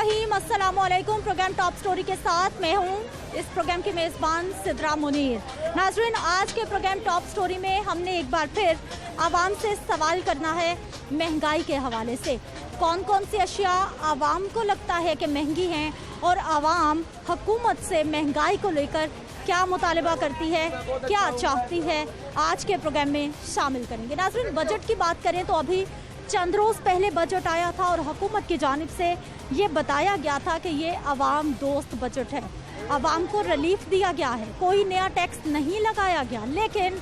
रहीम, अस्सलामुअलैकुम। Programme top story के साथ मैं हूं इस प्रोग्राम की मेज़बान सिद्रा मुनीर। नाज़रीन, आज के प्रोग्राम टॉप स्टोरी में हमने एक बार फिर आवाम से सवाल करना है महंगाई के हवाले से। कौन कौन सी अशिया आवाम को लगता है कि महंगी हैं और आवाम हुकूमत से महंगाई को लेकर क्या मुतालबा करती है, क्या चाहती है, आज के प्रोग्राम में शामिल करेंगे। नाज़रीन, बजट की बात करें तो अभी चंद रोज़ पहले बजट आया था और हुकूमत की जानिब से ये बताया गया था कि ये आवाम दोस्त बजट है, आवाम को रिलीफ दिया गया है, कोई नया टैक्स नहीं लगाया गया। लेकिन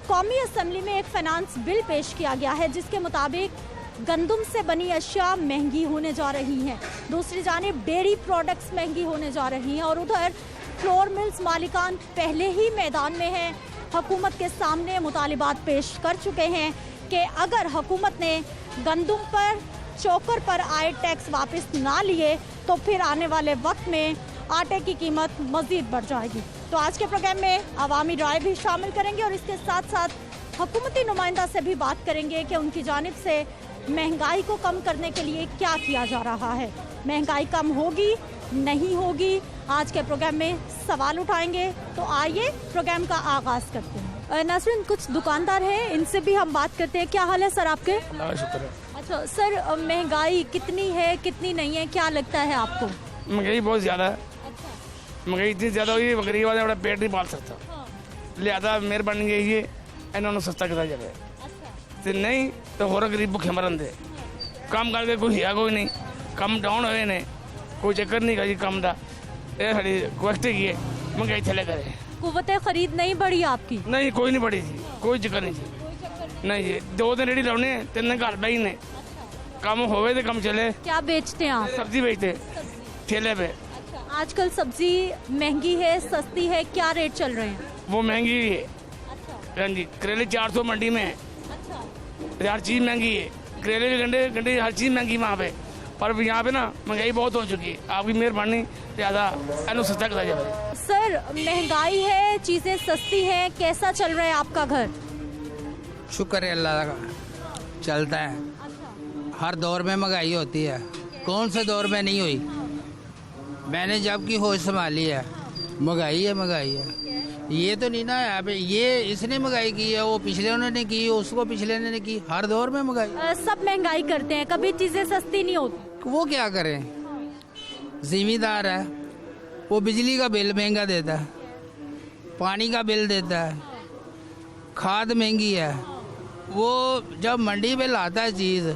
कौमी असम्बली में एक फाइनेंस बिल पेश किया गया है जिसके मुताबिक गंदम से बनी अशिया महंगी होने जा रही हैं, दूसरी जानिब डेयरी प्रोडक्ट्स महंगी होने जा रही हैं और उधर फ्लोर मिल्स मालिकान पहले ही मैदान में हैं, हुकूमत के सामने मुतालिबात पेश कर चुके हैं कि अगर हुकूमत ने गंदम पर, चोकर पर आए टैक्स वापस ना लिए तो फिर आने वाले वक्त में आटे की कीमत मज़ीद बढ़ जाएगी। तो आज के प्रोग्राम में अवामी राय भी शामिल करेंगे और इसके साथ साथ हुकूमती नुमाइंदा से भी बात करेंगे कि उनकी जानिब से महंगाई को कम करने के लिए क्या किया जा रहा है, महंगाई कम होगी नहीं होगी। आज के प्रोग्राम में सवाल उठाएंगे। तो आइए प्रोग्राम का आगाज़ करते हैं। नाज़रीन, कुछ दुकानदार हैं, इनसे भी हम बात करते हैं। क्या हाल है सर आपके? अल्लाह का शुक्र है। अच्छा सर, महंगाई कितनी है कितनी नहीं है, क्या लगता है आपको? महंगाई बहुत ज़्यादा है। अच्छा। महंगाई इतनी ज़्यादा हुई है, गरीब आदमी अपना पेट नहीं पाल सकता। हाँ। लिहाजा मेहरबानी यही है इन्होंने सस्ता किया जाए। अच्छा। तो नहीं तो हो गरीब भूखे मरन दे। काम करके कोई है कोई नहीं, कम डाउन हुए ने कोई चक्कर नहीं का जी कम का। ये साड़ी क्वेश्चन की है महंगाई थले करे। कुव्वत खरीद नहीं बढ़ी आपकी? नहीं, कोई नहीं बढ़ी जी, कोई चक्कर नहीं जी। नहीं जी, 2 दिन रेडी लाने 3 दिन घर बही ने। कम होवे तो कम चले। क्या बेचते हैं आप? सब्जी बेचते ठेले पे। आजकल सब्जी महंगी है सस्ती है, क्या रेट चल रहे हैं? वो महंगी है। अच्छा। हाँ जी, करेले 400 मंडी में है। अच्छा। हर चीज़ महंगी है, करेले भी गंडे गंडे हर चीज़ महंगी वहाँ पे। पर यहाँ पे ना महंगाई बहुत हो चुकी है। आपकी मेहरबानी ज़्यादा एनो सस्ता करा जाए। सर, महंगाई है, चीज़ें सस्ती हैं, कैसा चल रहा है आपका घर? शुक्र है अल्लाह का, चलता है। हर दौर में महंगाई होती है, कौन से दौर में नहीं हुई। मैंने जब की होश संभाली है महंगाई है, महंगाई है। ये तो नहीं ना है ये इसने महंगाई की है, वो पिछले उन्होंने की, उसको पिछले ने की। हर दौर में महंगाई। सब महंगाई करते हैं, कभी चीज़ें सस्ती नहीं होती। वो क्या करें, जिम्मेदार है, वो बिजली का बिल महंगा देता है, पानी का बिल देता है, खाद महंगी है। वो जब मंडी में लाता है चीज़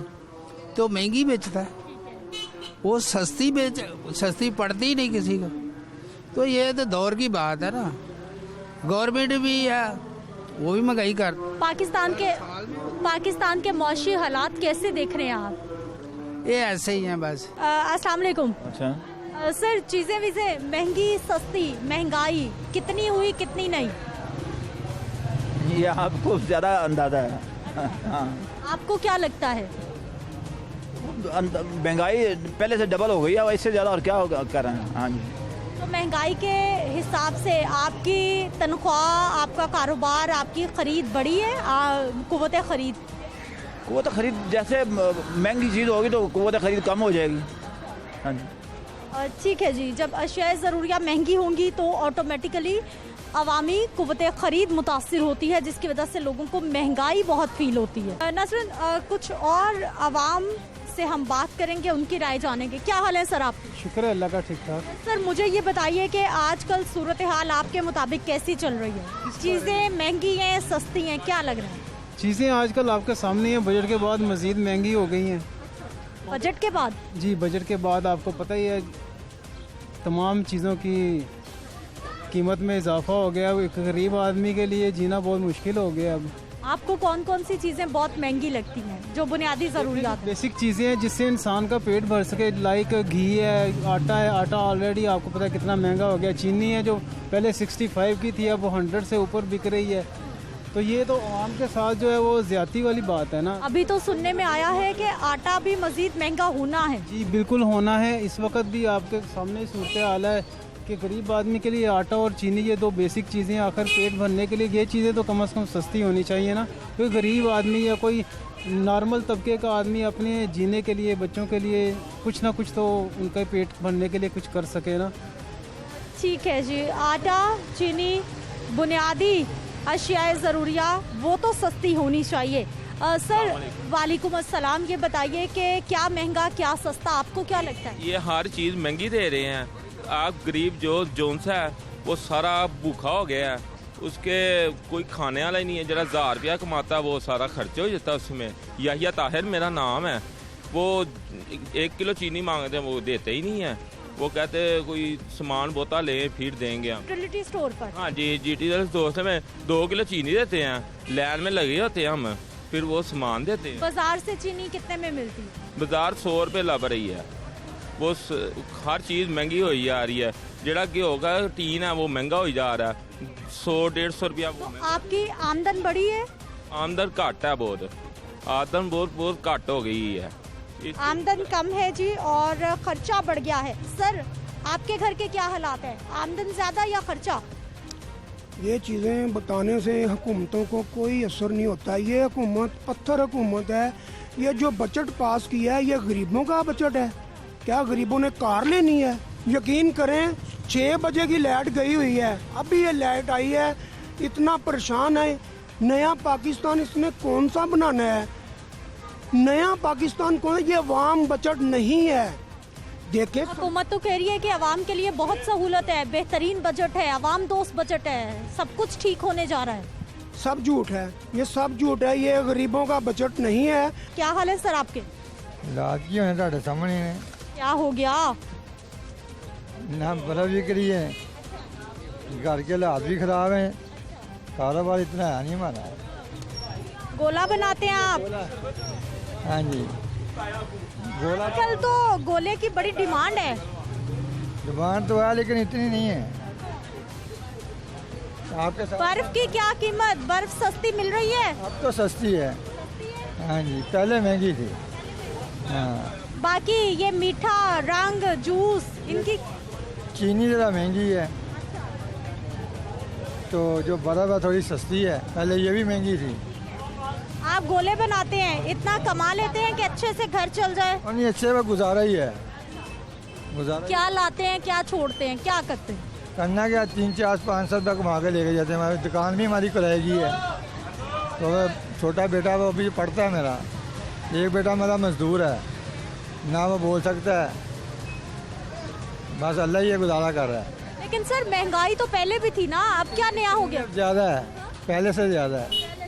तो महंगी बेचता है, वो सस्ती पड़ती ही नहीं किसी को। तो ये तो दौर की बात है ना। गवर्नमेंट भी है, वो भी महंगाई कर। पाकिस्तान के मौशी हालात कैसे देख रहे हैं आप? ये ऐसे ही हैं बस। अस्सलाम वालेकुम। अच्छा, सर, चीज़ें विज़ें महंगी सस्ती, महंगाई कितनी हुई कितनी नहीं, ये आपको ज़्यादा अंदाज़ा है। हाँ, आपको क्या लगता है? महंगाई पहले से डबल हो गई है, इससे ज़्यादा और क्या होगा कर रहे हैं। हाँ जी, तो महंगाई के हिसाब से आपकी तनख्वाह, आपका कारोबार, आपकी ख़रीद बढ़ी है? कुव्वत ख़रीद? कुव्वत खरीद जैसे महंगी चीज़ होगी तो कुव्वत खरीद कम हो जाएगी। हाँ जी, ठीक है जी। जब अशियाए ज़रूरियात महंगी होंगी तो ऑटोमेटिकली अवामी कुव्वत ख़रीद मुतासिर होती है, जिसकी वजह से लोगों को महंगाई बहुत फील होती है। नाज़रीन, कुछ और आवाम से हम बात करेंगे, उनकी राय जानेंगे। क्या हाल है सर आपकी? शुक्र है अल्लाह का, ठीक ठाक। सर, मुझे ये बताइए कि आजकल सूरत हाल आपके मुताबिक कैसी चल रही है? चीज़ें महंगी हैं सस्ती हैं, क्या लग रहा है? चीज़ें आजकल आपके सामने हैं, बजट के बाद मज़ीद महंगी हो गई हैं। बजट के बाद? जी, बजट के बाद आपको पता ही है तमाम चीज़ों की कीमत में इजाफा हो गया। एक गरीब आदमी के लिए जीना बहुत मुश्किल हो गया। अब आपको कौन कौन सी चीज़ें बहुत महंगी लगती हैं जो बुनियादी ज़रूरियात हैं? बेसिक चीज़ें हैं जिससे इंसान का पेट भर सके, लाइक घी है, आटा है। आटा ऑलरेडी आपको पता है कितना महंगा हो गया। चीनी है जो पहले 65 की थी, अब वो 100 से ऊपर बिक रही है। तो ये तो आम के साथ जो है वो ज्यादती वाली बात है ना। अभी तो सुनने में आया है कि आटा भी मजीद महंगा होना है। जी बिल्कुल होना है। इस वक्त भी आपके सामने सूरत हाल है कि गरीब आदमी के लिए आटा और चीनी ये दो बेसिक चीज़ें, आखिर पेट भरने के लिए ये चीज़ें तो कम से कम सस्ती होनी चाहिए ना। कोई गरीब आदमी या कोई नॉर्मल तबके का आदमी अपने जीने के लिए, बच्चों के लिए कुछ ना कुछ तो उनका पेट भरने के लिए कुछ कर सके ना। ठीक है जी, आटा, चीनी, बुनियादी अशियाए ज़रूरिया वो तो सस्ती होनी चाहिए। सर वालेकुम अस्सलाम, ये बताइए कि क्या महंगा क्या सस्ता, आपको क्या लगता है? ये हर चीज़ महंगी दे रहे हैं। आप गरीब जो जोनसा है वो सारा भूखा हो गया है, उसके कोई खाने वाला ही नहीं है। जरा 1000 रुपया कमाता है वो सारा खर्च हो जाता है उसमें। याहिया ताहिर मेरा नाम है, वो 1 किलो चीनी मांगते हैं वो देते ही नहीं है। वो कहते कोई सामान बोता लें फिर देंगे हम। यूटिलिटी स्टोर पर? हाँ जी, GT दोस्त में 2 किलो चीनी देते हैं, लाइन में लगे होते हैं हम, फिर वो सामान देते हैं। बाजार से चीनी कितने में मिलती है? बाजार 100 रुपये लब रही है। वो हर चीज़ महंगी होई जा रही है। जेड़ा गेहूं का टीन है वो महंगा हो जा रहा है, 100-150 रुपया। तो आपकी आमदन बढ़ी है? आमदन घट है, बहुत आमदन बहुत घट हो गई है। आमदन कम है जी और खर्चा बढ़ गया है। सर आपके घर के क्या हालात है, आमदन ज्यादा या खर्चा? ये चीज़ें बताने से हुकूमतों को कोई असर नहीं होता। ये हुकूमत पत्थर हुकूमत है। ये जो बजट पास किया है ये गरीबों का बजट है। क्या गरीबों ने कार लेनी है? यकीन करें 6 बजे की लाइट गई हुई है, अभी ये लाइट आई है, इतना परेशान है। नया पाकिस्तान इसने कौन सा बनाना है? नया पाकिस्तान कौन? ये अवाम बजट नहीं है। देखे हुकूमत तो कह रही है कि आवाम के लिए बहुत सहूलत है, बेहतरीन बजट है, आवाम दोस्त बजट है, सब कुछ ठीक होने जा रहा है। सब झूठ है, ये सब झूठ है। ये गरीबों का बजट नहीं है। क्या हाल है सर आपके? इलाज की होने ਤੁਹਾਡੇ ਸਾਹਮਣੇ ਨੇ क्या हो गया? ना बर्फ भी करी है, घर के हालात भी खराब हैं, कारोबार इतना है नहीं हमारा। गोला बनाते हैं आप? हाँ जी, गोला आजकल तो गोले की बड़ी डिमांड है। डिमांड तो है लेकिन इतनी नहीं है। आपके साथ बर्फ की क्या कीमत, बर्फ सस्ती मिल रही है? अब तो सस्ती है। हाँ जी, पहले महंगी थी। हाँ, बाकी ये मीठा, रंग, जूस, इनकी चीनी ज़रा महंगी है, तो जो बर्फ़ है थोड़ी सस्ती है। पहले ये भी महंगी थी। आप गोले बनाते हैं, इतना कमा लेते हैं कि अच्छे से घर चल जाए? और नहीं, अच्छे में गुजारा ही है, गुजारा। क्या लाते हैं, क्या छोड़ते हैं, क्या करते हैं? करना क्या, 3-4-5 रुपये कमा के लेके जाते हैं। हमारी दुकान भी हमारी किराए की है। तो छोटा बेटा वो अभी पढ़ता है मेरा, एक बेटा मेरा मजदूर है, ना वो बोल सकता है, बस अल्लाह ही ये गुजारा कर रहा है। लेकिन सर महंगाई तो पहले भी थी ना, अब क्या नया हो गया? ज़्यादा है, पहले से ज़्यादा है।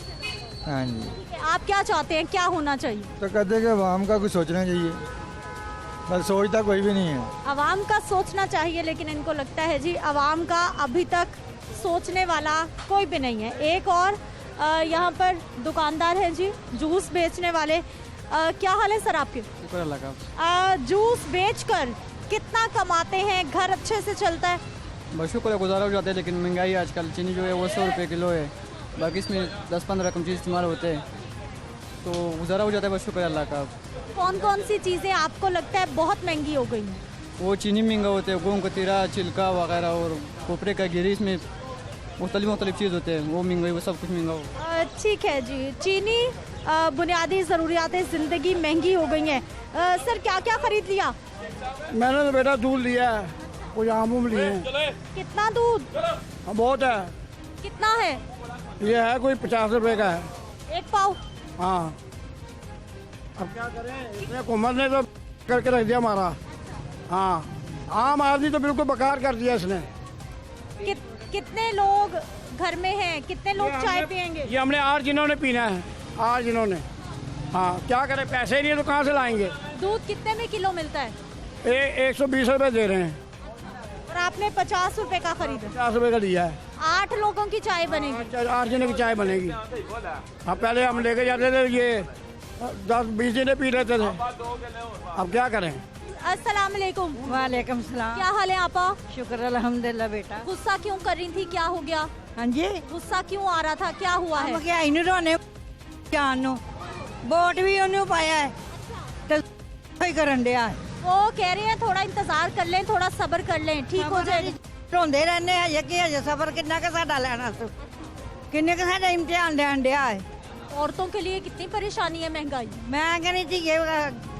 हाँ जी, आप क्या चाहते हैं, क्या होना चाहिए? तो कहते हैं कि आवाम का कुछ सोचना चाहिए, बस सोचता कोई भी नहीं है। आवाम का सोचना चाहिए, लेकिन इनको लगता है जी आवाम का अभी तक सोचने वाला कोई भी नहीं है। एक और यहाँ पर दुकानदार हैं जी, जूस बेचने वाले। क्या हाल है सर आपके? शुक्र अल्लाह का। जूस बेचकर कितना कमाते हैं, घर अच्छे से चलता है? बस शुक्र है, गुजारा हो जाता है। लेकिन महंगाई आजकल, चीनी जो है वो 100 रुपये किलो है, बाकी इसमें 10-15 कम चीज़ इस्तेमाल होते हैं, तो गुजारा हो जाता है। बस शुक्र अल्लाह का। कौन कौन सी चीज़ें आपको लगता है बहुत महंगी हो गई हैं? वो चीनी महंगा होता है, गेहूँ का तीरा, छिलका वगैरह और कोपरे का गिरी, इसमें मुख्तलिफ चीज़ होते हैं, वो महंगाई, वो सब कुछ महंगा हो। ठीक है जी, चीनी, बुनियादी ज़रूरियात ज़िंदगी महंगी हो गई हैं। सर क्या क्या खरीद लिया? मैंने तो बेटा दूध लिया है, कुछ आम लिए हैं। कितना दूध? बहुत है, कितना है? ये है कोई 50 रुपए का है। 1 पाव? हाँ, अब क्या करें, इसने हुकूमत ने तो करके रख दिया हमारा। हाँ, आम आदमी तो बिल्कुल बेकार कर दिया इसने। कितने लोग घर में हैं, कितने लोग चाय पियेंगे? ये हमने 8 जिन्होंने पीना है, 8 जिन्होंने। हाँ, क्या करें, पैसे ही नहीं है तो कहाँ से लाएंगे? दूध कितने में किलो मिलता है? 120 रुपए दे रहे हैं और आपने 50 रुपए का खरीदा? 50 रुपए का लिया है। 8 लोगों की चाय बनेगी? 8 जने की चाय बनेगी। हाँ, पहले हम लेके जाते थे, ये 10-20 जने पी लेते थे, अब क्या करें। अस्सलाम वालेकुम। वालेकुम सलाम। क्या हाल है आपा? शुक्र अल्हम्दुलिल्लाह बेटा। गुस्सा क्यों कर रही थी, क्या हो गया? हाँ जी, गुस्सा क्यों आ रहा था, क्या हुआ है? हम क्या इन्हें रोने जान नो वोट भी उन्हें पाया है तो कोई करन दिया है। वो कह रहे हैं थोड़ा इंतजार कर लें, थोड़ा सब्र कर लें, ठीक हो जाएगा। रोंदे रहने हजे कि हजे सफर किन्ना का साडा लेना सो किन्ने का साडा इम्तिहान लैन दिया है औरतों के लिए कितनी परेशानी है महंगाई। मैं कहनी धीए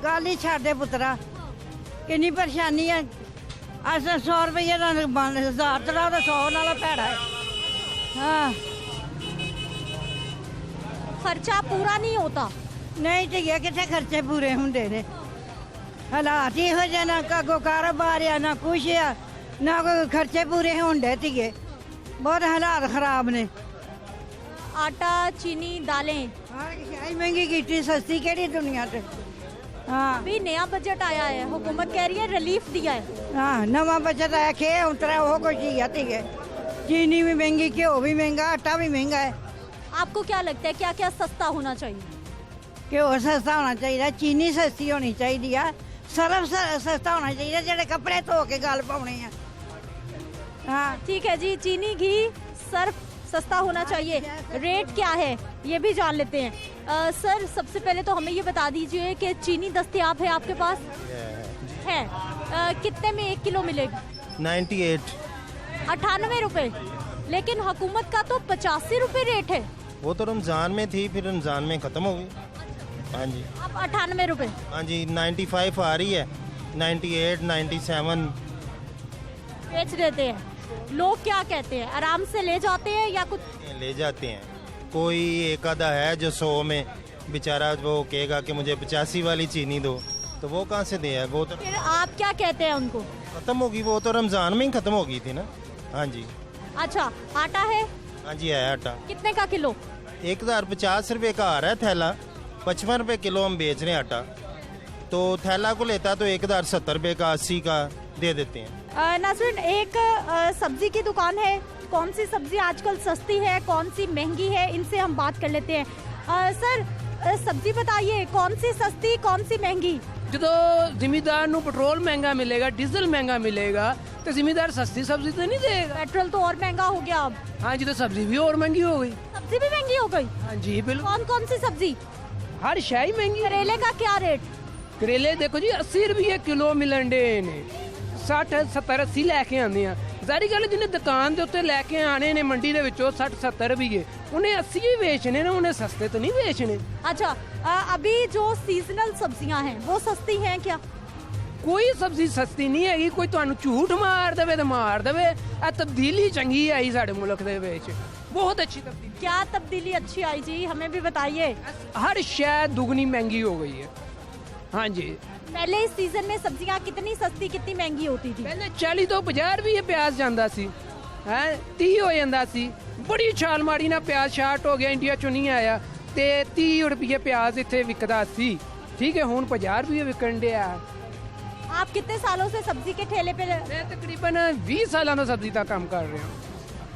गल ही छड़ दे पुत्रा, किन्नी परेशानी है। अस 100 रुपये का 1000 चढ़ाओ तो 100 नाला भैड़ा है। हाँ खर्चा पूरा नहीं होता। नहीं धीए कितने खर्चे पूरे होंगे ने, हालात ही हो जाए, ना कोई कारोबार है ना कुछ है, ना कोई खर्चे पूरे होंगे धीए, बहुत हालात खराब ने। आटा, चीनी, दालें महंगी की सस्ती केड़ी दुनिया से। हाँ अभी नया बजट आया है, हुकूमत कह रही है रिलीफ दिया है। हाँ नवा बजट आया, खे उतरा वो कुछ ही है ठीक है। चीनी भी महंगी, घ्यो भी महंगा, आटा भी महंगा है। आपको क्या लगता है क्या क्या सस्ता होना चाहिए? घ्यो सस्ता होना चाहिए, चीनी सस्ती होनी चाहिए, सर्फ सस्ता होना चाहिए, जेडे कपड़े धो के गल पाने हैं। हाँ ठीक है जी, चीनी, घी, सर्फ सस्ता होना चाहिए। रेट क्या है ये भी जान लेते हैं। सर सबसे पहले तो हमें ये बता दीजिए कि चीनी दस्तयाब है आपके पास? है। कितने में 1 किलो मिलेगी? 98 रुपए। लेकिन हुकूमत का तो 85 रुपए रेट है। वो तो रमज़ान में थी, फिर रमज़ान में ख़त्म हो गई। हाँ जी अब 98 रुपए। हाँ जी 95 आ रही है, 98, 97 बेच देते हैं। लोग क्या कहते हैं, आराम से ले जाते हैं या कुछ ले जाते हैं? कोई एक आधा है जो 100 में बेचारा वो कहेगा कि मुझे 85 वाली चीनी दो, तो वो कहाँ से दे? वो तो फिर आप क्या कहते हैं उनको? ख़त्म होगी, वो तो रमज़ान में ही ख़त्म हो गई थी ना। हाँ जी। अच्छा आटा है? हाँ जी है आटा। कितने का किलो? 1050 रुपये का आ रहा है थैला, 55 रुपये किलो हम बेच रहे हैं आटा। तो थैला को लेता तो 1070 रुपये का, 80 का दे देते हैं। नाज़रीन एक सब्जी की दुकान है, कौन सी सब्जी आजकल सस्ती है, कौन सी महंगी है, इनसे हम बात कर लेते हैं। सर सब्जी बताइए, कौन सी सस्ती कौन सी महंगी? जो जिमीदार ਨੂੰ पेट्रोल महंगा मिलेगा, डीजल महंगा मिलेगा, तो जिमीदार सस्ती सब्जी तो नहीं देगा। पेट्रोल तो और महंगा हो गया अब। हाँ जी, तो सब्जी भी और महंगी हो गई। सब्जी भी महंगी हो गई? हाँ जी बिल्कुल। कौन कौन सी सब्जी? हर शाही महंगी। करेले का क्या रेट? करेले देखो जी 80 रुपये किलो मिलन डे ने, 60, 70, 80 लैके आने हैं। जारी गल जिन्हें दुकान के उत्ते लैके आने ने मंडी दे विचों 60, 70 रुपये, उन्हें 80 ही बेचने ने, उन्हें सस्ते तो नहीं बेचने। अच्छा अभी जो सीजनल सब्जियां हैं वो सस्ती हैं क्या? कोई सब्जी सस्ती नहीं हैगी, कोई तुहानू झूठ मार देवे तो मार देवे। तब्दीली चंगी आई साडे मुल्क दे विच, बहुत अच्छी तब्दीली। क्या तब्दीली अच्छी आई जी, हमें भी बताइए। हर शय दुगनी महंगी हो गई है। हाँ जी, पहले इस सीजन में सब्जियां कितनी सस्ती कितनी महंगी होती थी? पहले 40 तो 50 रुपये प्याज जाता सी, है 30 हो जाता सी। बड़ी छाल मारी ना प्याज शार्ट हो गया, इंडिया चो नहीं आया, ते 30 रुपये प्याज इतने विकदा सी। ठीक है, हुण 50 रुपये विकन दिया। आप कितने सालों से सब्जी के ठेले पे? मैं तकरीबन 20 सालों का सब्जी का काम कर रहा हूँ।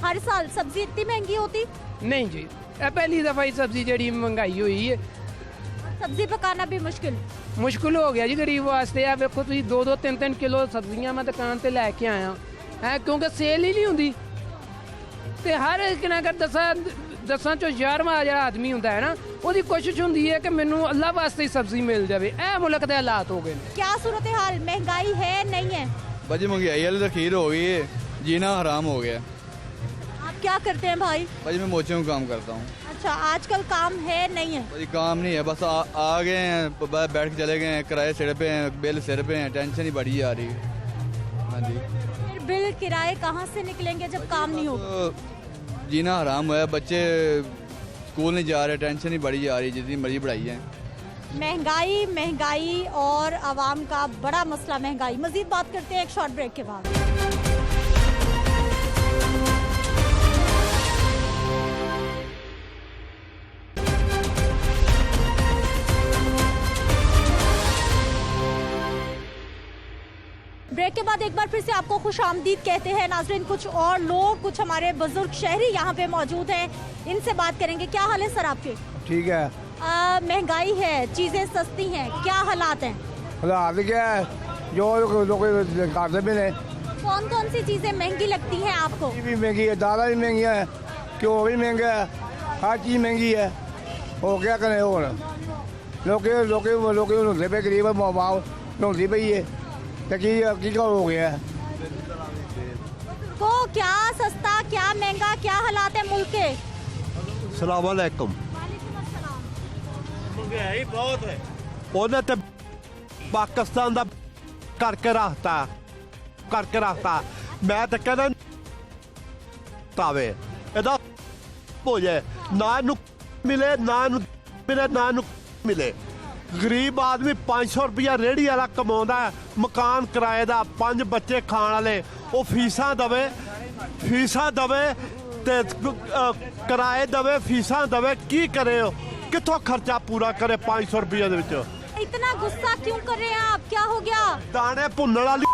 हर साल सब्जी इतनी महंगी होती? नहीं जी, पहली दफा ही सब्जी जड़ी महंगाई हुई है। सब्जी पकाना भी मुश्किल हो गया जी गरीब वास्ते। आ वेखो तुसीं 2-2, 3-3 किलो सब्जियां मैं दुकान ते लैके आया है, क्योंकि सेल ही नहीं होंदी। ते हर एक ना कर 10 चो 11वां जिहड़ा आदमी हुंदा है ना, ਉਹਦੀ कोशिश होंदी है कि मैनू अल्लाह वास्ते ही सब्जी मिल जाए। ए मुल्क दे हालात हो गए। क्या सूरत हाल, महंगाई है नहीं है? भाजी महंगाई वाली तो खीर हो गई है, जीना हराम हो गया। आप क्या करते हैं भाई? भाजी मैं मोचे में काम करता हूँ। अच्छा आजकल काम है नहीं है? भाजी काम नहीं है, बस आ गए हैं, बैठ के चले गए हैं, किराए सिर पे हैं, बिल सिर पे हैं, टेंशन ही बढ़ी आ रही है। हाँ जी, फिर बिल किराए कहाँ से निकलेंगे जब काम नहीं होगा? तो जीना हराम हुआ है, बच्चे स्कूल नहीं जा रहे, टेंशन ही बढ़ी जा रही है, जितनी मर्जी बढ़ाई है। महंगाई और आवाम का बड़ा मसला महंगाई। मजीद बात करते हैं एक शॉर्ट ब्रेक के बाद। ब्रेक के बाद एक बार फिर से आपको खुश आमदीद कहते हैं नाजरीन। कुछ और लोग, कुछ हमारे बुजुर्ग शहरी यहाँ पे मौजूद हैं, इनसे बात करेंगे। क्या हाल है सर आपके? ठीक है। महंगाई है, चीजें सस्ती हैं, क्या हालात हैं? हालात क्या है, जो लोग खाते भी नहीं। कौन कौन सी चीजें महंगी लगती हैं आपको? भी महंगी है, दाल भी महंगी है, घ्यो भी महंगा है, हर चीज़ महंगी है। हो क्या करें, हो लोग होंगे पे गरीब होती पई है, तो की हो गया है को क्या सस्ता क्या महंगा, क्या हालात है मुल्क के? सलाम अलैकुम। ਮਹਿੰਗਾਈ ਬਹੁਤ ਹੈ ਉਹਨੇ ਤੇ ਪਾਕਿਸਤਾਨ ਦਾ ਕਰਕੇ ਰੱਖਤਾ ਮੈਂ ਤਾਂ ਕਹਿੰਦਾ ਤਾਵੇ ਇਹਦਾ ਹੋ ਜਾਏ ਨਾ ਇਹਨੂੰ ਮਿਲੇ ਨਾ ਇਹਨੂੰ ਮਿਲੇ ਗਰੀਬ ਆਦਮੀ 500 ਰੁਪਇਆ ਰੇਹੜੀ ਵਾਲਾ ਕਮਾਉਂਦਾ ਮਕਾਨ ਕਿਰਾਏ ਦਾ 5 ਬੱਚੇ ਖਾਣ ਵਾਲੇ ਉਹ ਫੀਸਾਂ ਦਵੇ ਤੇ ਕਿਰਾਏ ਦਵੇ ਫੀਸਾਂ ਦਵੇ ਕੀ ਕਰੇ ਉਹ ਕਿੱਥੋਂ ਖਰਚਾ ਪੂਰਾ ਕਰੇ 500 ਰੁਪਏ ਦੇ ਵਿੱਚ इतना गुस्सा क्यों कर रहे हैं आप? क्या हो गया? ਦਾਣੇ ਭੁੰਨਣ ਵਾਲੀ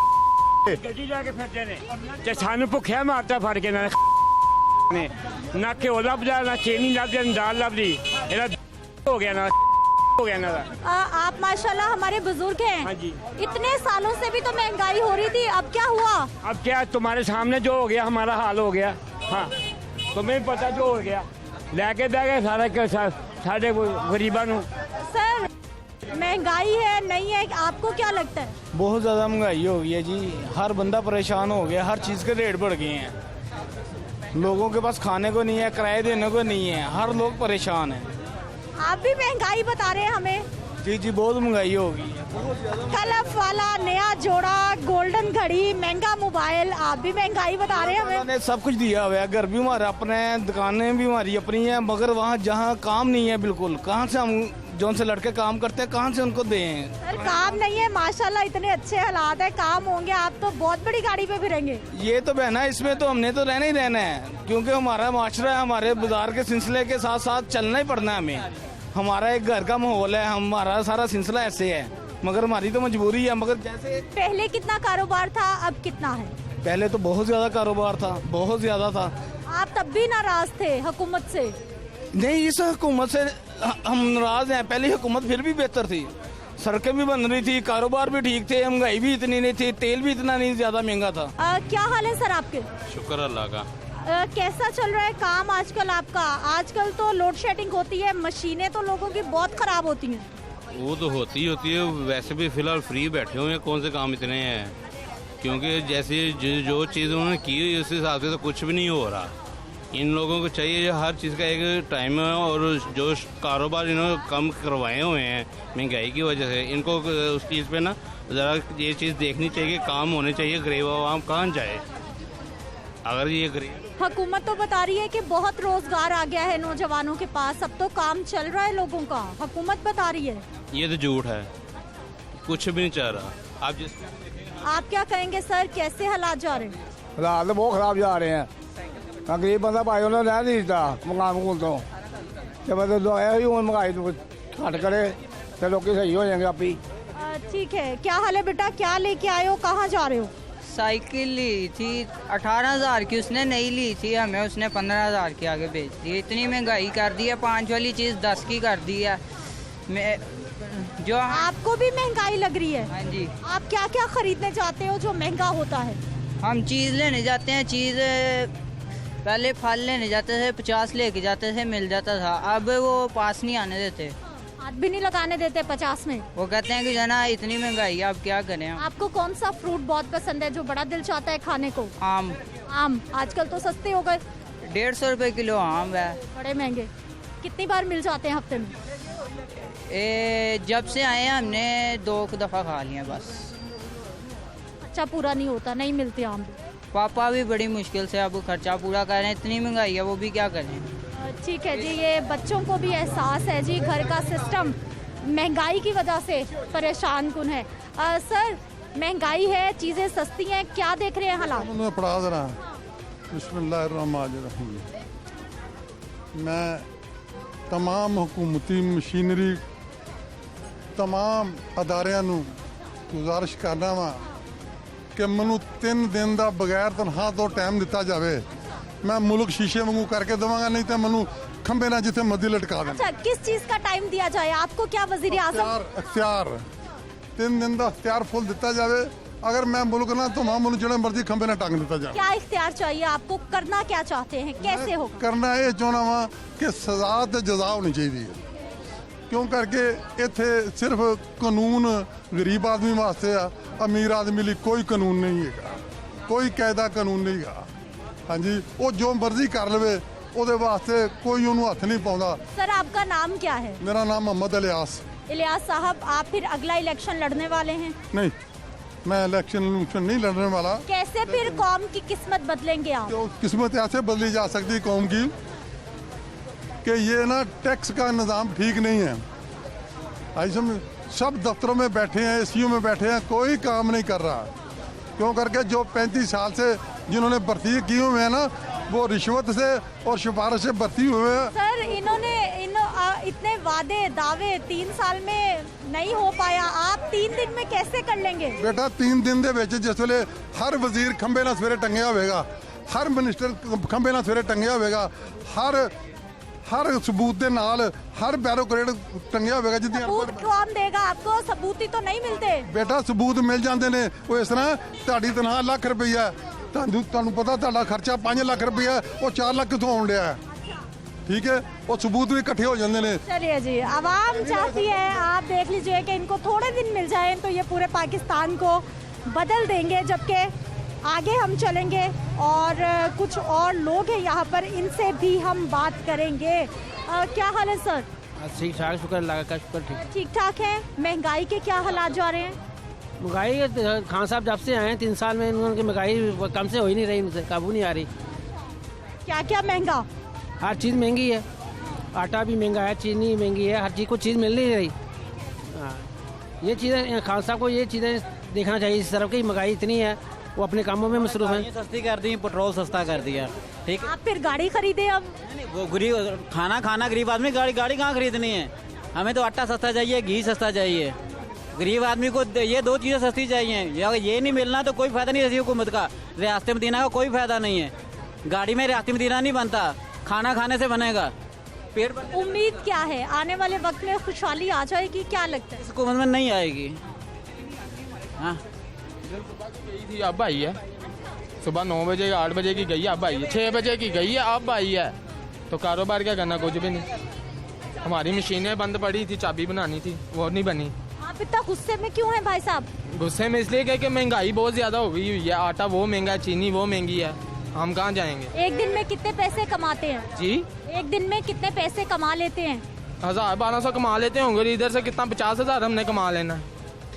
ਗੱਡੀ ਲੈ ਕੇ ਫਿਰਦੇ ਨੇ ਤੇ ਸਾਨੂੰ ਭੁੱਖਿਆ ਮਾਰਤਾ ਫੜ ਕੇ ਨਾ ਨੇ ਨਾ ਘਿਓ ਲੱਭਦਾ ਨਾ ਚੀਨੀ ਲੱਭਦੀ ਨਾ ਦਾਲ ਲੱਭਦੀ ਇਹਦਾ ਹੋ ਗਿਆ ਨਾ आप माशाल्लाह हमारे बुजुर्ग हैं। हाँ जी। इतने सालों से भी तो महंगाई हो रही थी, अब क्या हुआ? अब क्या तुम्हारे सामने जो हो गया हमारा हाल हो गया। हाँ तुम्हें पता जो हो गया लेके बह गए सारा साढ़े गरीबा नू। सर महंगाई है नहीं है, आपको क्या लगता है? बहुत ज़्यादा महंगाई हो गई है जी, हर बंदा परेशान हो गया, हर चीज़ के रेट बढ़ गए हैं, लोगों के पास खाने को नहीं है, किराए देने को नहीं है, हर लोग परेशान हैं। आप भी महंगाई बता रहे हैं हमें? जी बहुत महंगाई हो गई है। कलफ वाला नया जोड़ा, गोल्डन घड़ी, महंगा मोबाइल, आप भी महंगाई बता रहे हैं हमें? उन्होंने सब कुछ दिया हुआ है, घर भी हमारे अपने हैं, दुकानें भी हमारी अपनी हैं, मगर वहाँ जहाँ काम नहीं है बिल्कुल, कहाँ से हम जौन से लड़के काम करते हैं कहाँ से उनको दें? सर काम नहीं है माशाल्लाह, इतने अच्छे हालात है, काम होंगे, आप तो बहुत बड़ी गाड़ी पे फिरेंगे। ये तो बहना इसमें तो हमने तो रहना ही रहना है, क्योंकि हमारा माशरा है, हमारे बाजार के सिलसिले के साथ साथ चलना ही पड़ना है हमें, हमारा एक घर का माहौल है, हमारा सारा सिलसिला ऐसे है, मगर हमारी तो मजबूरी है। मगर जैसे पहले कितना कारोबार था, अब कितना है? पहले तो बहुत ज्यादा कारोबार था, बहुत ज्यादा था। आप तब भी नाराज थे हुकूमत से? नहीं, इस हुकूमत से हम नाराज हैं, पहले हुकूमत फिर भी बेहतर थी, सड़कें भी बन रही थी, कारोबार भी ठीक थे, महंगाई भी इतनी नहीं थी, तेल भी इतना नहीं ज्यादा महंगा था। क्या हाल है सर आपके? शुक्र अल्लाह का। कैसा चल रहा है काम आजकल आपका? आजकल तो लोड शेडिंग होती है, मशीनें तो लोगों की बहुत खराब होती हैं। वो तो होती है, वैसे भी फिलहाल फ्री बैठे हुए हैं, कौन से काम इतने हैं, क्योंकि जैसे जो चीज़ उन्होंने की हुई उस हिसाब से तो कुछ भी नहीं हो रहा। इन लोगों को चाहिए हर चीज़ का एक टाइम है, और जो कारोबार इन्होंने कम करवाए हुए हैं महंगाई की वजह से, इनको उस चीज़ पे ना ज़रा ये चीज़ देखनी चाहिए, काम होने चाहिए, गरीब आवाम कहाँ जाए अगर ये गरीब। हुकूमत तो बता रही है कि बहुत रोजगार आ गया है नौजवानों के पास, अब तो काम चल रहा है लोगों का, हुकूमत बता रही है। ये तो झूठ है, कुछ भी नहीं चल रहा। आप क्या कहेंगे सर, कैसे हालात जा रहे हैं? हालात तो बहुत खराब जा रहे हैं, गरीब बंदा भाई उन्होंने रह नहीं देता मकान मकून तो, जब मतलब महंगाई तो घट करे तो लोग सही हो जाएंगे आप ही। ठीक है, क्या हाल है बेटा, क्या लेके आए हो, कहाँ जा रहे हो? साइकिल ली थी 18,000 की, उसने नहीं ली थी, हमें उसने 15,000 की आगे बेच दी। इतनी महंगाई कर दी है, 5 वाली चीज़ 10 की कर दी है। जो आपको भी महंगाई लग रही है? हाँ जी। आप क्या क्या खरीदने जाते हो जो महंगा होता है? हम चीज़ लेने जाते हैं, चीज़ पहले फल लेने जाते थे 50 लेके जाते थे, मिल जाता था, अब वो पास नहीं आने देते, हाथ भी नहीं लगाने देते 50 में। वो कहते हैं कि जना इतनी महंगाई है, अब क्या करें। आपको कौन सा फ्रूट बहुत पसंद है जो बड़ा दिल चाहता है खाने को? आम। आम आजकल तो सस्ते हो गए, 150 रुपए किलो आम है, बड़े महंगे। कितनी बार मिल जाते हैं हफ्ते में? जब से आए हैं हमने 2 दफ़ा खा लिया बस। अच्छा पूरा नहीं होता, नहीं मिलते आम भी। पापा भी बड़ी मुश्किल से अब खर्चा पूरा कर रहे हैं, इतनी महंगाई है, वो भी क्या करें। ठीक है जी, ये बच्चों को भी एहसास है जी, घर का सिस्टम महंगाई की वजह से परेशान कुन है। सर महंगाई है, चीज़ें सस्ती हैं, क्या देख रहे हैं हालात? पढ़ा देना। बिस्मिल्लाहिर्रहमानिर्रहीम। मैं तमाम हुकूमती मशीनरी तमाम अदारियां नूं गुजारिश करना वा कि मैनू 3 दिन का बगैर तनख्वाह तो टाइम दिता जाए, मैं मुल्क शीशे वांगू करके देवांगा, नहीं तो मैनू खंबे ना जिथे मर्जी लटका देना। अच्छा किस चीज़ का टाइम दिया जाए आपको, क्या वजीर आज़म? अख्तियार 3 दिन का अख्तियार फुल दिता जाए, अगर मैं मुल्क ना तो वहाँ मैनू जो मर्जी खंबे ना टांग दिता जाए। क्या इख्तियार चाहिए आपको, करना क्या चाहते हैं, कैसे हो? करना ये चाहना वा कि सजा तो जजा होनी चाहिए, क्यों करके इत्थे सिर्फ कानून गरीब आदमी वास्ते आ, अमीर आदमी लिए कोई कानून नहीं है, कोई कायदा कानून नहीं है। हाँ जी, वो जो मर्जी कर ले, ਉਹਦੇ ਵਾਸਤੇ ਕੋਈ ਉਹਨੂੰ ਹੱਥ ਨਹੀਂ ਪਾਉਂਦਾ। सर आपका नाम क्या है? ਮੇਰਾ ਨਾਮ ਮੁਹੰਮਦ ਇਲਿयास। इलियास साहब, आप फिर अगला इलेक्शन लड़ने वाले हैं? नहीं, मैं इलेक्शन नहीं लड़ने वाला। कैसे फिर कौम की किस्मत बदलेंगे आप? तो किस्मत ऐसे बदली जा सकती कौम की कि ये ना टैक्स का निज़ाम ठीक नहीं है। आज हम सब दफ्तरों में बैठे हैं, एसीओ में बैठे हैं, कोई काम नहीं कर रहा। क्यों करके जो 35 साल से जिन्होंने भर्ती की हुए हैं ना, वो रिश्वत से और सिफारिश से भर्ती हुए हैं। सर इन्होंने इतने वादे दावे 3 साल में नहीं हो पाया, आप 3 दिन में कैसे कर लेंगे? बेटा 3 दिन ਦੇ ਵਿੱਚ ਜਿਸ ਵੇਲੇ ਹਰ ਵਜ਼ੀਰ ਖੰਬੇ ਨਾਲ ਸਵੇਰੇ ਟੰਗਿਆ ਹੋਵੇਗਾ, ਹਰ ਮਿਨਿਸਟਰ ਖੰਬੇ ਨਾਲ ਸਵੇਰੇ ਟੰਗਿਆ ਹੋਵੇਗਾ, हर सबूत ਦੇ ਨਾਲ हर बैरोक्रेट ਟੰਗਿਆ ਹੋਵੇਗਾ। ਜਿੱਦਾਂ सबूत कौन देगा आपको? सबूत ही तो नहीं मिलते। ਬੇਟਾ ਸਬੂਤ ਮਿਲ ਜਾਂਦੇ ਨੇ। ਉਹ ਇਸ ਤਰ੍ਹਾਂ ਤੁਹਾਡੀ ਤਨਖਾਹ ਲੱਖ ਰੁਪਈਆ, ਤੁਹਾਨੂੰ ਪਤਾ ਤੁਹਾਡਾ ਖਰਚਾ 5 ਲੱਖ ਰੁਪਈਆ, ਉਹ 4 ਲੱਖ ਕਿੱਥੋਂ ਆਉਣ ਡਿਆ? ठीक है, वो सबूत भी इकट्ठे हो जाते हैं। चलिए जी, आवाम चाहती है, आप देख लीजिए कि इनको थोड़े दिन मिल जाए तो ये पूरे पाकिस्तान को बदल देंगे, जबकि आगे हम चलेंगे और कुछ और लोग हैं यहाँ पर, इनसे भी हम बात करेंगे। क्या हाल है सर? ठीक ठाक, शुक्र अल्लाह का, शुक्र ठीक ठाक है। महंगाई के क्या हालात जा रहे हैं? महंगाई खान साहब जब से आए हैं 3 साल में उनकी महंगाई कम से हो ही नहीं रही, उनसे काबू नहीं आ रही। क्या क्या महंगा? हर चीज़ महंगी है, आटा भी महंगा है, चीनी महंगी है, हर चीज़ को चीज़ मिल नहीं रही। ये चीज़ें खान साहब को ये चीज़ें देखना चाहिए। इस तरफ की महंगाई इतनी है, वो अपने कामों में मसरूफ है। सस्ती कर दी, पेट्रोल सस्ता कर दिया, ठीक है। आप फिर गाड़ी खरीदे? अब वो गरीब खाना गरीब आदमी गाड़ी कहाँ खरीदनी है? हमें तो आटा सस्ता चाहिए, घी सस्ता चाहिए। गरीब आदमी को ये 2 चीज़ें सस्ती चाहिए। या ये नहीं मिलना तो कोई फायदा नहीं है हुकूमत का। रियासत मदीना का कोई फायदा नहीं है। गाड़ी में रियासत मदीना नहीं बनता, खाना खाने से बनेगा। पेट उम्मीद क्या है आने वाले वक्त में खुशहाली आ जाएगी? क्या लगता है? हुकूमत में नहीं आएगी। हाँ, थी अब आई है। सुबह 9 बजे 8 बजे की गई है, अब आई है। 6 बजे की गई है, अब आई है। तो कारोबार क्या करना? कुछ भी नहीं। हमारी मशीनें बंद पड़ी थी, चाबी बनानी थी, वो नहीं बनी। आप इतना गुस्से में क्यों हैं भाई साहब? गुस्से में इसलिए कि महंगाई बहुत ज्यादा हो गई हुई है। आटा वो महंगा है, चीनी वो महंगी है, हम कहाँ जाएंगे? एक दिन में कितने पैसे कमाते हैं जी? एक दिन में कितने पैसे कमा लेते हैं? 1000-1200 कमा लेते होंगे। इधर से कितना 50,000 हमने कमा लेना।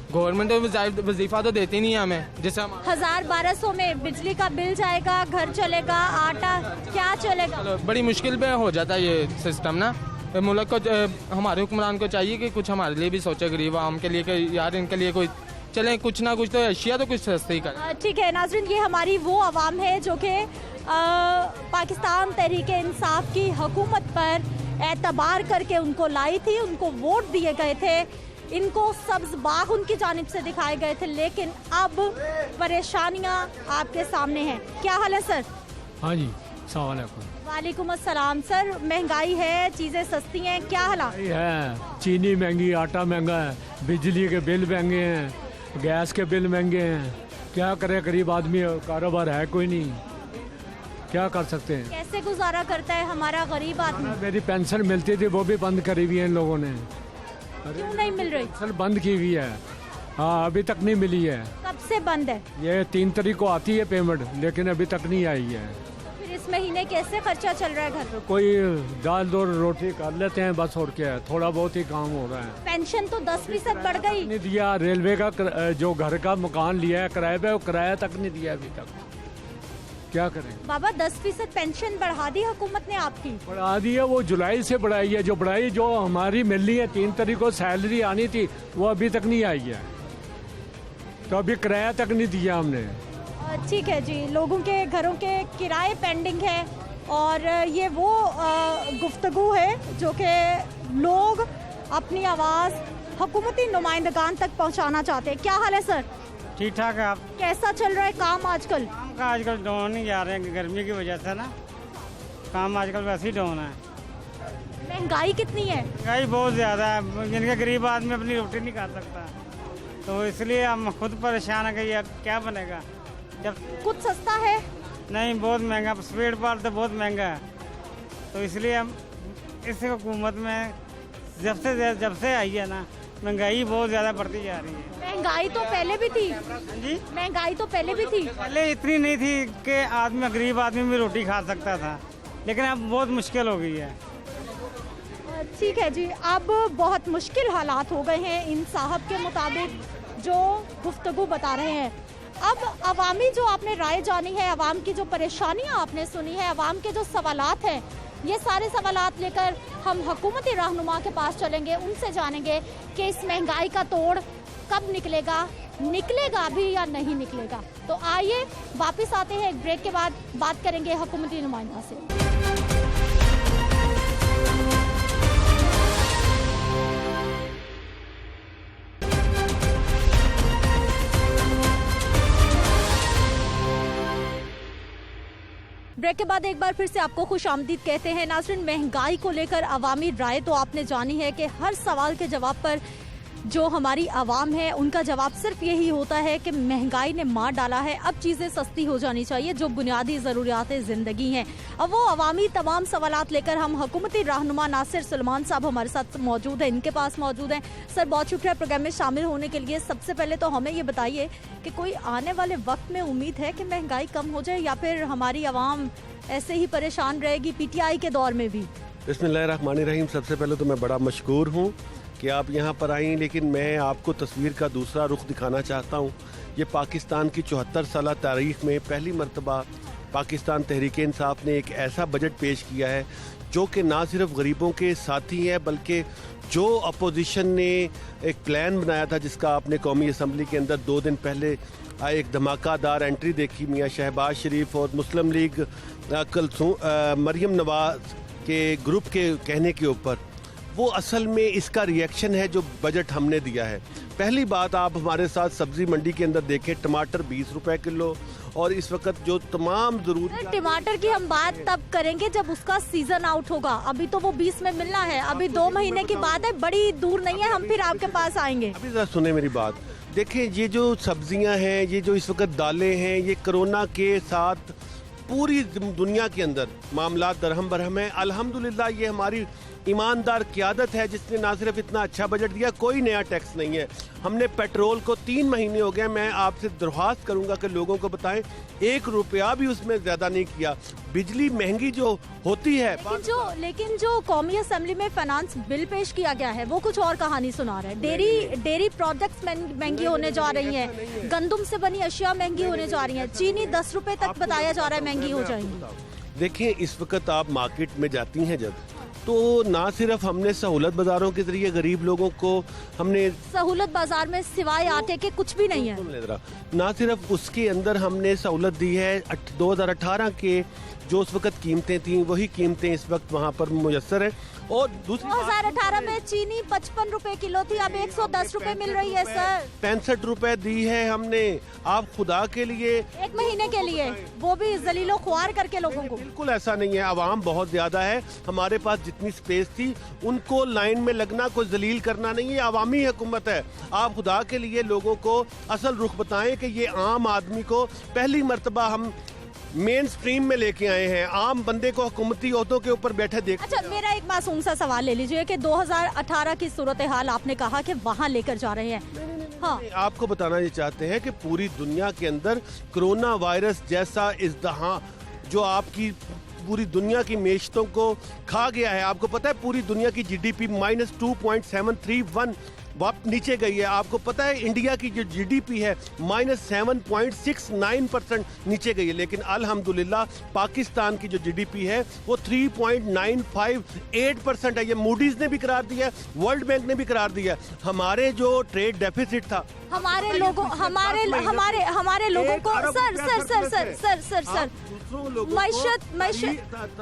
गवर्नमेंट तो वजीफा तो देती नहीं है हमें, जिससे 1000-1200 में बिजली का बिल जाएगा, घर चलेगा, आटा क्या चलेगा? बड़ी मुश्किल पे हो जाता है ये सिस्टम ना। मुल्क को, हमारे हुक्मरान को चाहिए कि कुछ हमारे लिए भी सोचे, गरीब आम के लिए कि यार इनके लिए कोई चलें, कुछ ना कुछ तो अशिया तो कुछ सस्ती करें। ठीक है नाज़रीन, ये हमारी वो आवाम है जो कि पाकिस्तान तहरीक-ए-इंसाफ की हुकूमत पर एतबार करके उनको लाई थी, उनको वोट दिए गए थे, इनको सब्ज़ बाग उनकी जानिब से दिखाए गए थे, लेकिन अब परेशानियां आपके सामने हैं। क्या हाल है सर? हाँ जी, अस्सलाम वालेकुम। वालेकुम अस्सलाम। सर महंगाई है, चीज़ें सस्ती हैं, क्या हालात है? चीनी महंगी, आटा महंगा है, बिजली के बिल महंगे हैं, गैस के बिल महंगे हैं। क्या करे गरीब आदमी? कारोबार है कोई नहीं, क्या कर सकते हैं? कैसे गुजारा करता है हमारा गरीब आदमी? मेरी पेंशन मिलती थी, वो भी बंद करी हुई है इन लोगों ने। क्यों नहीं मिल रही? पेंशन बंद की हुई है। हाँ, अभी तक नहीं मिली है। कब से बंद है? ये 3 तारीख को आती है पेमेंट, लेकिन अभी तक नहीं आई है। फिर इस महीने कैसे खर्चा चल रहा है घर में? कोई दाल दो रोटी कर लेते हैं बस, और क्या है, थोड़ा बहुत ही काम हो रहा है। पेंशन तो 10% बढ़ गई। नहीं दिया। रेलवे का जो घर का मकान लिया है किराए पे, वो किराया तक नहीं दिया अभी तक। क्या करें बाबा? 10% पेंशन बढ़ा दी हुकूमत ने आपकी? बढ़ा दी है, वो जुलाई से बढ़ाई है। जो बढ़ाई, जो हमारी मिलनी है 3 तारीख को सैलरी आनी थी, वो अभी तक नहीं आई है। तो अभी किराया तक नहीं दिया हमने। ठीक है जी, लोगों के घरों के किराए पेंडिंग है, और ये वो गुफ्तगू है जो कि लोग अपनी आवाज़ हुकूमती नुमाइंदगान तक पहुंचाना चाहते हैं। क्या हाल है सर? ठीक ठाक है। आप कैसा चल रहा है काम आजकल? काम का आजकल डाउन नहीं जा रहे हैं, गर्मी की वजह से ना काम आजकल वैसे ही डाउन है। महंगाई कितनी है? महंगाई बहुत ज़्यादा है, जिनका गरीब आदमी अपनी रोटी नहीं खा सकता, तो इसलिए हम खुद परेशान है कि यार क्या बनेगा। जब कुछ सस्ता है नहीं, बहुत महंगा। स्पीड पार तो बहुत महंगा है, तो इसलिए हम इस हुकूमत में जब से आई है ना, महंगाई बहुत ज़्यादा बढ़ती जा रही है। महंगाई तो पहले भी थी जी, महंगाई तो पहले भी थी। पहले इतनी नहीं थी कि आदमी, गरीब आदमी भी रोटी खा सकता था, लेकिन अब बहुत मुश्किल हो गई है। ठीक है जी, अब बहुत मुश्किल हालात हो गए हैं इन साहब के मुताबिक जो गुफ्तगू बता रहे हैं। अब अवामी जो आपने राय जानी है, अवाम की जो परेशानियां आपने सुनी है, अवाम के जो सवालात हैं, ये सारे सवालात लेकर हम हुकूमती रहनुमा के पास चलेंगे, उनसे जानेंगे कि इस महंगाई का तोड़ कब निकलेगा भी या नहीं निकलेगा। तो आइए वापस आते हैं एक ब्रेक के बाद, बात करेंगे हुकूमती नुमाइंदा से। ब्रेक के बाद एक बार फिर से आपको खुश आमदीद कहते हैं। नाज़रीन, महंगाई को लेकर अवामी राय तो आपने जानी है कि हर सवाल के जवाब पर जो हमारी आवाम है उनका जवाब सिर्फ यही होता है कि महंगाई ने मार डाला है, अब चीज़ें सस्ती हो जानी चाहिए, जो बुनियादी ज़रूरियात ज़िंदगी हैं। अब वो अवामी तमाम सवालात लेकर हम हुकूमती रहनुमा नासिर सुलेमान साहब हमारे साथ मौजूद हैं, इनके पास मौजूद हैं। सर, बहुत शुक्रिया प्रोग्राम में शामिल होने के लिए। सबसे पहले तो हमें ये बताइए कि कोई आने वाले वक्त में उम्मीद है कि महंगाई कम हो जाए या फिर हमारी आवाम ऐसे ही परेशान रहेगी PTI के दौर में भी? बिस्मिल्लाहिर्रहमानिर्रहीम। सबसे पहले तो मैं बड़ा मशकूर हूँ कि आप यहाँ पर आई, लेकिन मैं आपको तस्वीर का दूसरा रुख दिखाना चाहता हूँ। ये पाकिस्तान की 74 साल तारीख में पहली मरतबा पाकिस्तान तहरीक इंसाफ ने एक ऐसा बजट पेश किया है जो कि ना सिर्फ गरीबों के साथी है, बल्कि जो अपोजिशन ने एक प्लान बनाया था, जिसका आपने कौमी असम्बली के अंदर 2 दिन पहले एक धमाकादार एंट्री देखी मियाँ शहबाज शरीफ और मुस्लिम लीग मरियम नवाज के ग्रुप के कहने के ऊपर, वो असल में इसका रिएक्शन है जो बजट हमने दिया है। पहली बात, आप हमारे साथ सब्जी मंडी के अंदर देखें, टमाटर 20 रुपए किलो, और इस वक्त जो तमाम जरूरी टमाटर की हम बात तब करेंगे जब उसका सीजन आउट होगा। अभी तो वो 20 में मिलना है, अभी 2 महीने की बात है, बड़ी दूर नहीं है, हम फिर आपके पास आएंगे। अभी जरा सुने मेरी बात, देखें ये जो सब्जियां हैं, ये जो इस वक्त दालें हैं, ये कोरोना के साथ पूरी दुनिया के अंदर मामला दरहम बरहम है। अल्हम्दुलिल्लाह ये हमारी ईमानदार क़यादत है जिसने ना सिर्फ इतना अच्छा बजट दिया, कोई नया टैक्स नहीं है। हमने पेट्रोल को 3 महीने हो गए, मैं आपसे दरख्वास्त करूंगा कि लोगों को बताएं, 1 रुपया भी उसमें ज़्यादा नहीं किया। बिजली महंगी जो होती है, लेकिन जो कौमी असम्बली में फाइनेंस बिल पेश किया गया है वो कुछ और कहानी सुना रहा है। डेयरी प्रोडक्ट्स महंगी होने जा रही हैं, गंदम से बनी अशिया महंगी होने जा रही हैं, चीनी 10 रुपए तक बताया जा रहा है महंगी हो जाएंगी। देखिए, इस वक्त आप मार्केट में जाती हैं जब, तो ना सिर्फ हमने सहूलत बाजारों के जरिए गरीब लोगों को हमने सहूलत बाजार में सिवाय आटे के कुछ भी नहीं है, ना सिर्फ उसके अंदर हमने सहूलत दी है। 2018 के जो उस वक्त कीमतें थी वही कीमतें इस वक्त वहाँ पर मुयस्सर है। और दूसरी 2018 में चीनी 55 रुपए किलो थी, अब 110 रुपए मिल रही है सर। 65 रुपए दी है हमने, आप खुदा के लिए 1 महीने के लिए, वो भी जलीलो ख्वार करके लोगों को। बिल्कुल ऐसा नहीं है, आवाम बहुत ज्यादा है, हमारे पास जितनी स्पेस थी उनको लाइन में लगना, कोई जलील करना नहीं है, आवामी हुकूमत है। आप खुदा के लिए लोगों को असल रुख बताएं कि ये आम आदमी को पहली मर्तबा हम मेन स्ट्रीम में लेके आए हैं, आम बंदे को हुकूमती ओहदों के ऊपर बैठे देख। अच्छा, मेरा एक मासूम सा सवाल ले लीजिए कि 2018 की सूरत हाल आपने कहा कि वहाँ लेकर जा रहे हैं। हाँ, आपको बताना ये चाहते हैं कि पूरी दुनिया के अंदर कोरोना वायरस जैसा इज़्दिहाम जो आपकी पूरी दुनिया की मेशतों को खा गया है, आपको पता है पूरी दुनिया की GDP -2.731 नीचे गई है। आपको पता है इंडिया की जो GDP है -7.69% नीचे गई है, लेकिन अल्हम्दुलिल्लाह पाकिस्तान की जो GDP है वो 3.958% है। ये मूडीज ने भी करार दिया, वर्ल्ड बैंक ने भी करार दिया। हमारे जो ट्रेड डेफिसिट था, हमारे लोगों को सर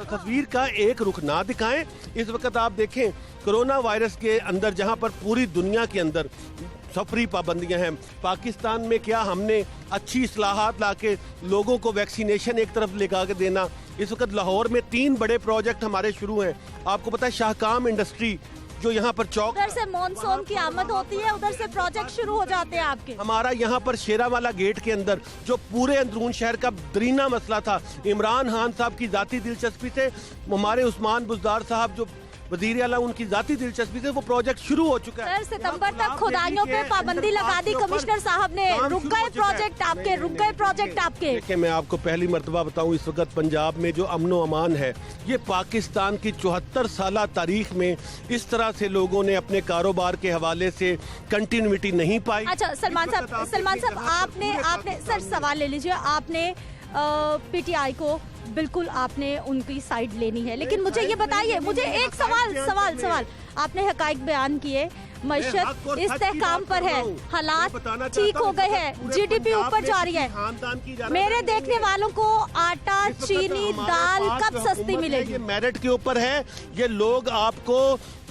तस्वीर का एक रुख ना दिखाएं। इस वक्त आप देखें कोरोना वायरस के अंदर जहां पर पूरी दुनिया के अंदर सफरी पाबंदियां हैं, पाकिस्तान में क्या हमने अच्छी इस्लाहात लाके लोगों को वैक्सीनेशन एक तरफ लेकर के देना। इस वक्त लाहौर में 3 बड़े प्रोजेक्ट हमारे शुरू हैं। आपको पता है शाहकाम इंडस्ट्री जो यहाँ पर चौक, उधर से मॉनसून की आमद होती है, उधर से प्रोजेक्ट शुरू हो जाते हैं आपके। हमारा यहाँ पर शेरावाला गेट के अंदर जो पूरे अंदरून शहर का दरीना मसला था, इमरान खान साहब की जाती दिलचस्पी से हमारे उस्मान बुज़दार साहब जो वजीर आला उनकी जाती दिलचस्पी से वो प्रोजेक्ट शुरू हो चुका है। सर सितंबर तक खुदाइयों पे पाबंदी लगा दी कमिश्नर साहब ने, रुक गए प्रोजेक्ट आपके, रुक गए प्रोजेक्ट आपके। देखिए मैं आपको पहली मर्तबा बताऊं, इस वक्त पंजाब में जो अमन व अमान है, ये पाकिस्तान की 74 साल तारीख में इस तरह से लोगों ने अपने कारोबार के हवाले से कंटिन्यूटी नहीं पाई। अच्छा सलमान साहब आपने सर सवाल ले लीजिए, आपने पीटीआई को बिल्कुल आपने उनकी साइड लेनी है, लेकिन मुझे ये बताइए, मुझे एक सवाल आपने हकाइक बयान किए, मईशत इस्तेहकाम पर है, हालात ठीक हो गए हैं, जीडीपी ऊपर जा रही है, मेरे देखने वालों को आटा चीनी दाल कब सस्ती मिलेगी? ये मेरिट के ऊपर है। ये लोग आपको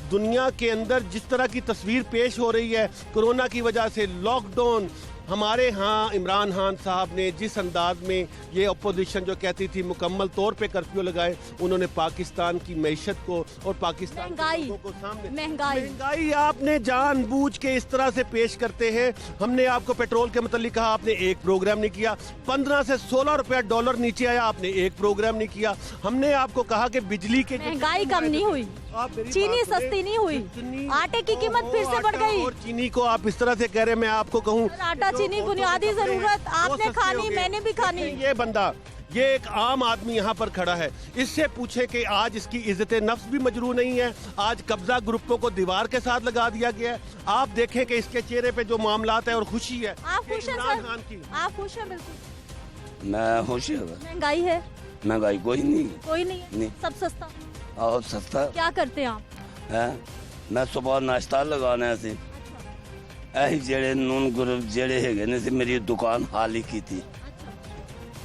दुनिया के अंदर जिस तरह की तस्वीर पेश हो रही है कोरोना की वजह से, लॉकडाउन, हमारे यहाँ इमरान खान साहब ने जिस अंदाज में ये अपोजिशन जो कहती थी मुकम्मल तौर पे कर्फ्यू लगाए, उन्होंने पाकिस्तान की मैशत को और पाकिस्तान के लोगों को सामने महंगाई आपने जानबूझ के इस तरह से पेश करते हैं। हमने आपको पेट्रोल के मुतालिक कहा, आपने एक प्रोग्राम नहीं किया। 15 से 16 रुपया डॉलर नीचे आया, आपने एक प्रोग्राम नहीं किया। हमने आपको कहा कि बिजली के महंगाई कम नहीं हुई, चीनी सस्ती नहीं हुई, आटे की कीमत फिर से बढ़ गई। और चीनी को आप इस तरह से कह रहे हैं, मैं आपको कहूँ आटा चीनी बुनियादी जरूरत, आपने खानी मैंने भी खानी। ये बंदा, ये एक आम आदमी यहाँ पर खड़ा है, इससे पूछे कि आज इसकी इज्जत नफ्स भी मजरू नहीं है। आज कब्जा ग्रुपों को दीवार के साथ लगा दिया गया है। आप देखें कि इसके चेहरे पे जो मामलात है और खुशी है। आप खुश हैं सर? आप खुश हैं? बिल्कुल मैं खुश हूँ। महंगाई है? महंगाई कोई नहीं है, सब सस्ता और सस्ता। क्या करते हैं आप? मैं सुबह नाश्ता लगाने से ऐसी जेड़े नून ग्रुप जेड़े है ने से मेरी दुकान हाल ही की थी।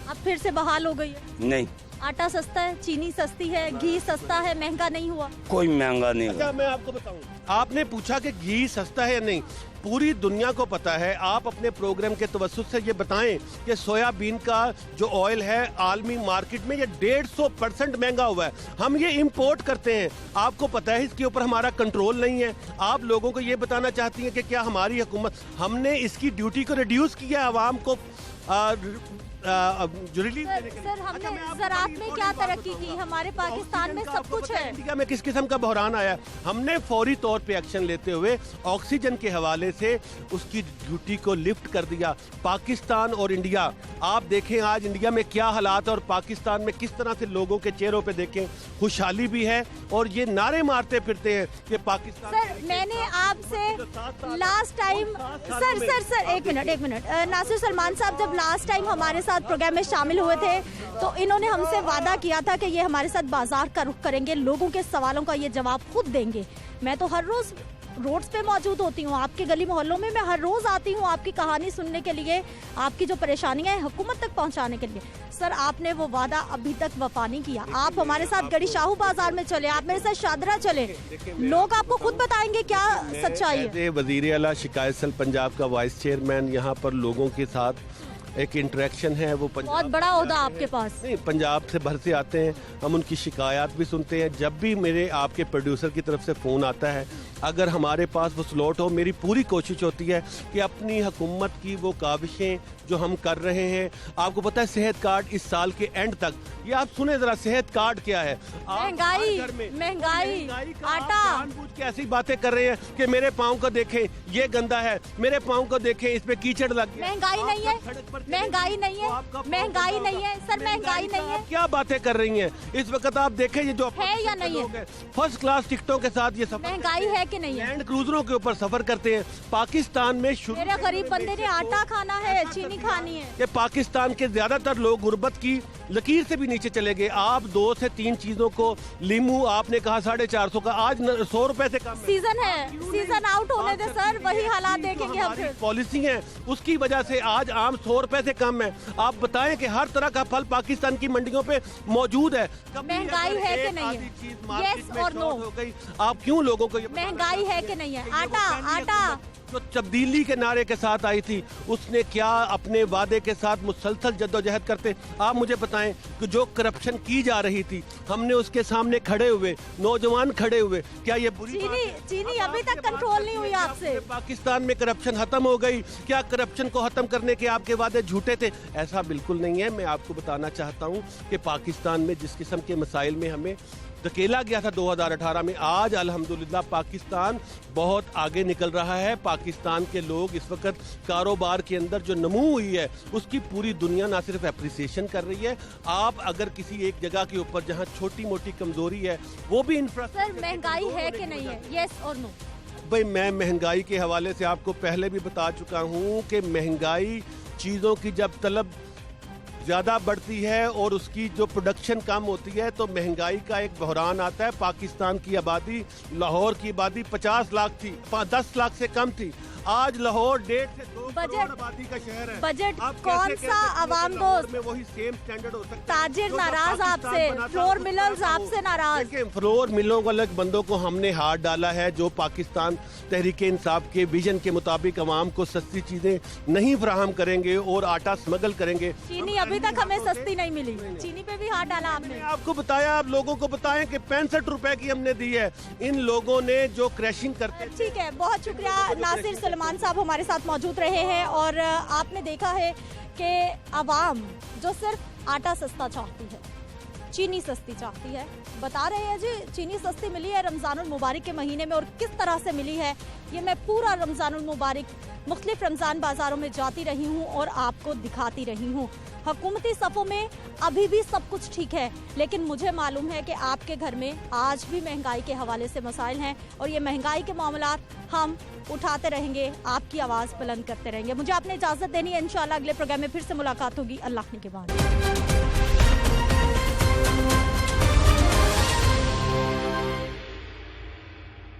अब फिर से बहाल हो गई है? नहीं, आटा सस्ता है, चीनी सस्ती है, घी सस्ता है, महंगा नहीं हुआ? कोई महंगा नहीं हुआ। मैं आपको बताऊं, आपने पूछा कि घी सस्ता है या नहीं, पूरी दुनिया को पता है। आप अपने प्रोग्राम के तवज्जुह से ये बताएं कि सोयाबीन का जो ऑयल है आलमी मार्केट में ये 150% महंगा हुआ है। हम ये इंपोर्ट करते हैं, आपको पता है इसके ऊपर हमारा कंट्रोल नहीं है। आप लोगों को ये बताना चाहती हैं कि क्या हमारी हुकूमत, हमने इसकी ड्यूटी को रिड्यूस किया, आवाम को सर हमने ज़राअत में क्या तरक्की की? हमारे पाकिस्तान में सब कुछ है। इंडिया में किस किस्म का बहरान आया? हमने फौरी तौर पे एक्शन लेते हुए ऑक्सीजन के हवाले से उसकी ड्यूटी को लिफ्ट कर दिया। पाकिस्तान और इंडिया, आप देखें आज इंडिया में क्या हालात है और पाकिस्तान में किस तरह से लोगों के चेहरों पे देखें खुशहाली भी है और ये नारे मारते फिरते हैं कि पाकिस्तान। सर मैंने आपसे लास्ट टाइम सर एक मिनट नासिर सलमान साहब जब लास्ट टाइम हमारे साथ प्रोग्राम में शामिल हुए थे तो इन्होंने हमसे वादा किया था कि ये हमारे साथ बाजार का रुख करेंगे, लोगों के सवालों का ये जवाब खुद देंगे। मैं तो हर रोज रोड्स पे मौजूद होती हूँ, आपके गली मोहल्लों में मैं हर रोज आती हूँ आपकी कहानी सुनने के लिए, आपकी जो परेशानियां हैं हुकूमत तक पहुँचाने के लिए। सर आपने वो वादा अभी तक वफा नहीं किया। आप हमारे साथ गड़ी शाहू बाजार में चले, आप मेरे साथ शादरा चले, लोग आपको खुद बताएंगे क्या सच्चाई है। वजीर आला शिकायत सेल पंजाब का वाइस चेयरमैन यहाँ पर लोगों के साथ एक इंटरेक्शन है, वो बहुत बड़ा ओहदा आपके पास। नहीं, पंजाब से भर से आते हैं, हम उनकी शिकायत भी सुनते हैं। जब भी मेरे आपके प्रोड्यूसर की तरफ से फ़ोन आता है, अगर हमारे पास वो स्लॉट हो, मेरी पूरी कोशिश होती है कि अपनी हुकूमत की वो काविशें जो हम कर रहे हैं, आपको पता है सेहत कार्ड इस साल के एंड तक, ये आप सुने जरा सेहत कार्ड क्या है। महंगाई आटा जानबूझ के ऐसी बातें कर रहे हैं कि मेरे पाँव को देखें ये गंदा है, मेरे पाँव को देखें इस पे कीचड़ लग गया। महंगाई नहीं है, महंगाई नहीं है, महंगाई नहीं है सर, महंगाई नहीं है। क्या बातें कर रही हैं इस वक्त? आप देखें ये जो है या नहीं है, फर्स्ट क्लास टिकटों के साथ ये सफर, महंगाई है कि नहीं है, लैंड क्रूजरों के ऊपर सफर करते हैं। पाकिस्तान में मेरे गरीब बंदे ने आटा खाना है, चीनी खानी है। कि पाकिस्तान के ज्यादातर लोग गुर्बत की लकीर से भी नीचे चले गए। आप 2 से 3 चीजों को, लीमू आपने कहा 450 का, आज 100 रुपए से कम। सीजन है, सीजन आउट होने दे सर, वही हालात देखेंगे हम। पॉलिसी है उसकी वजह से आज आम 100 रुपए से कम है। आप बताएं कि हर तरह का फल पाकिस्तान की मंडियों पे मौजूद है। महंगाई है कि नहीं है? यस और नो हो गई। आप क्यों लोगों को महंगाई है कि नहीं है? आटा जो तब्दीली के नारे के साथ आई थी, उसने क्या अपने वादे के साथ मुसलसल जद्दोजहद करते? आप मुझे बताएं कि जो करप्शन की जा रही थी, हमने उसके सामने खड़े हुए, नौजवान खड़े हुए, क्या ये बुरी चीनी अभी तक कंट्रोल नहीं हुई आपसे? पाकिस्तान में करप्शन खत्म हो गई? क्या करप्शन को खत्म करने के आपके वादे झूठे थे? ऐसा बिल्कुल नहीं है। मैं आपको बताना चाहता हूँ कि पाकिस्तान में जिस किस्म के मसाइल में हमें धकेला गया था 2018 में। आज अल्हम्दुलिल्लाह पाकिस्तान बहुत आगे निकल रहा है। पाकिस्तान के लोग इस वक्त कारोबार के अंदर जो नमू हुई है उसकी पूरी दुनिया ना सिर्फ एप्रिसिएशन कर रही है। आप अगर किसी एक जगह के ऊपर जहां छोटी मोटी कमजोरी है वो भी सर महंगाई है कि नहीं है, यस और नो? भाई मैं महंगाई के हवाले से आपको पहले भी बता चुका हूं कि महंगाई चीज़ों की जब तलब ज़्यादा बढ़ती है और उसकी जो प्रोडक्शन कम होती है तो महंगाई का एक बहरान आता है। पाकिस्तान की आबादी, लाहौर की आबादी 50 लाख थी, 10 लाख से कम थी। आज लाहौर 1.5 से 2 करोड़ आबादी का शहर है। बजट कौन सा आवाम दोस्त में वही सेम स्टैंडर्ड हो सकता है? ताजिर नाराज आपसे, फ्लोर मिलर्स आपसे नाराज। देखिए फ्लोर मिलों वाले बंदों को हमने हाथ डाला है जो पाकिस्तान तहरीक इंसाफ के विजन के मुताबिक अवाम को सस्ती चीजें नहीं फराहम करेंगे और आटा स्मगल करेंगे। चीनी अभी तक हमें सस्ती नहीं मिली, चीनी पे भी हाथ डाला आपने। आपको बताया, आप लोगों को बताएं कि 65 रुपए की हमने दी है। इन लोगों ने जो क्रैशिंग करते। ठीक है, बहुत शुक्रिया। नासिर सलमान साहब हमारे साथ मौजूद रहे हैं और आपने देखा है कि आवाम जो सिर्फ आटा सस्ता चाहती है, चीनी सस्ती चाहती है। बता रहे हैं जी चीनी सस्ती मिली है रमज़ानुल मुबारक के महीने में, और किस तरह से मिली है ये मैं पूरा रमज़ानुल मुबारक मुख्तलिफ रमज़ान बाज़ारों में जाती रही हूँ और आपको दिखाती रही हूँ। हुकूमती सफ़ों में अभी भी सब कुछ ठीक है, लेकिन मुझे मालूम है कि आपके घर में आज भी महंगाई के हवाले से मसाइल हैं और ये महंगाई के मामलात हम उठाते रहेंगे, आपकी आवाज़ बुलंद करते रहेंगे। मुझे आपने इजाज़त देनी है। इंशाल्लाह अगले प्रोग्राम में फिर से मुलाकात होगी। अल्लाह के बाद।